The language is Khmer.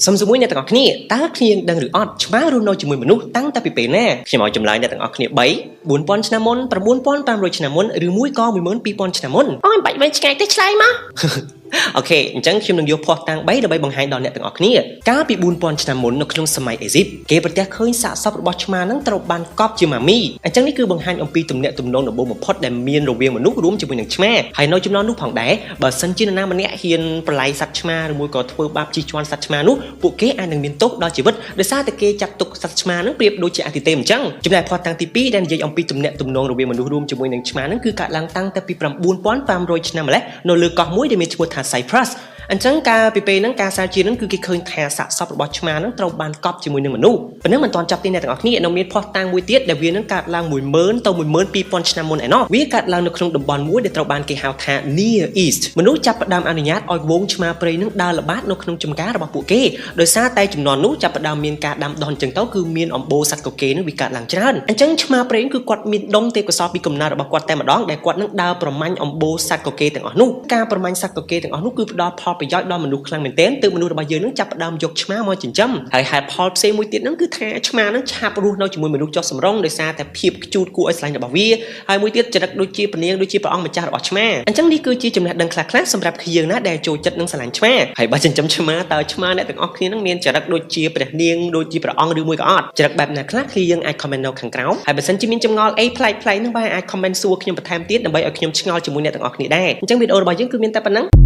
សំសួរមួយអ្នកទាំងអស់គ្នាតើគ្នាដឹងឬអត់ឆ្មារស់នៅជាមួយមនុស្សតាំងតែពីពេលណាខ្ញុំឲ្យចម្លើយអ្នកទាំងអស់គ្នា3 4000 ឆ្នាំមុន 9500 ឆ្នាំមុនឬមួយក៏ 12000 ឆ្នាំមុនអូយបាច់វិញឆ្ងាយទេឆ្លើយមកអូខេអញ្ចឹងខ្ញុំនឹងយកភស្តុតាង3ដើម្បីបង្ហាញដល់អ្នកទាំងអស់គ្នាកាលពី 4000 ឆ្នាំមុននៅក្នុងសម័យអេស៊ីបគេប្រទះឃើញសាកសពរបស់ឆ្មានឹងត្រូវបានកប់ជាម៉ាមីអញ្ចឹងនេះគឺបង្ហាញអំពីទំនាក់ទំនងដំបូងបំផុតដែលមានរវាងមនុស្សរួមជាមួយនឹងឆ្មាហើយនៅចំណុចនោះផងដែរបើសិនជានរណាម្នាក់ហ៊ានប្រឡាយសត្វឆ្មាឬមួយក៏ធ្វើបាបជិះជាន់សត្វឆ្មានោះពួកគេអាចនឹងមានទោសដល់ជីវិតដោយសារតែគេចាត់ទុកសត្វឆ្មានឹងប្រៀបដូចជាអតិថិអញ្ចឹងចំណែកភស្តុតាងទី2ដែលនិយាយអំពីទំនាក់ទំនងរវាងមនុស្សរួមជាមួយនឹងឆ្មានឹងគឺកើតឡើងតាំងតែពី 9500 ឆ្នាំម្លេះនៅលើកោះមួយដែលមានឈ្មោះថា Cyprus អញ្ចឹងកាលពីពេលហ្នឹងការសាជានឹងគឺគេឃើញថាសាកសពរបស់ឆ្មានឹងត្រូវបានកប់ជាមួយនឹងមនុស្សប៉ុន្តែមិនទាន់ចាប់ទេអ្នកទាំងអស់គ្នានៅមានភស្តុតាងមួយទៀតដែលវានឹងកើតឡើង 10000 ទៅ 12000 ឆ្នាំមុនឯណោះវាកើតឡើងនៅក្នុងតំបន់មួយដែលត្រូវបានគេហៅថា Near East មនុស្សចាប់ផ្ដើមអនុញ្ញាតឲ្យវងឆ្មាព្រៃនឹងដើរល្បាតនៅក្នុងចម្ការរបស់ពួកគេដោយសារតែចំនួននោះចាប់ផ្ដើមមានការដាំដុះអញ្ចឹងទៅគឺមានអំបូរសត្វកកេនឹងវាកើតឡើងច្រើនអញ្ចឹងឆ្មាព្រៃគឺគាត់មានដុំទេពកោសល្យពីកំណើតរបស់គាត់តែម្ដងដែលគាត់នឹងដើរប្រមាញ់អំបូរសត្វកកេទាំងអស់នោះការប្រមាញ់សត្វកកេទាំងអស់នោះគឺផ្ដល់ផលប្រយោជន៍ដល់មនុស្សខ្លាំងមែនទែនទើបមនុស្សរបស់យើងនឹងចាប់ផ្ដើមយកឆ្មាមកចិញ្ចឹមហើយហេតុផលផ្សេងមួយទៀតហ្នឹងគឺថាឆ្មានឹងឆាប់រស់នៅជាមួយមនុស្សចុះសម្រុងដោយសារតែភាពខ្ជូតគួរឲ្យស្រឡាញ់របស់វាហើយមួយទៀតចរិតដូចជាពនាងដូចជាព្រះអង្គម្ចាស់របស់ឆ្មាអញ្ចឹងនេះគឺជាចំណេះដឹងខ្លះៗសម្រាប់យើងណាដែលចូលចិត្តនឹងស្រឡាញ់ឆ្មាហើយបើចិញ្ចឹមឆ្មាតើឆ្មាអ្នកទាំងអស់គ្នានឹងមានចរិតដូចជាព្រះនាងដូចជាព្រះអង្គឬមួយក៏អត់ចរិតបែបណាខ្លះគឺយើងអាច comment នៅខាងក្រោមហើយបើសិនជាមានចម្ងល់អីប្លែកៗនឹងបាទអាច comment សួរខ្ញុំបន្ថែមទៀតដើម្បីឲ្យខ្ញុំឆ្ងល់ជាមួយអ្នកទាំងអស់គ្នាដែរអញ្ចឹងវីដេអូរបស់យើងគឺមានតែប៉ុណ្្នឹង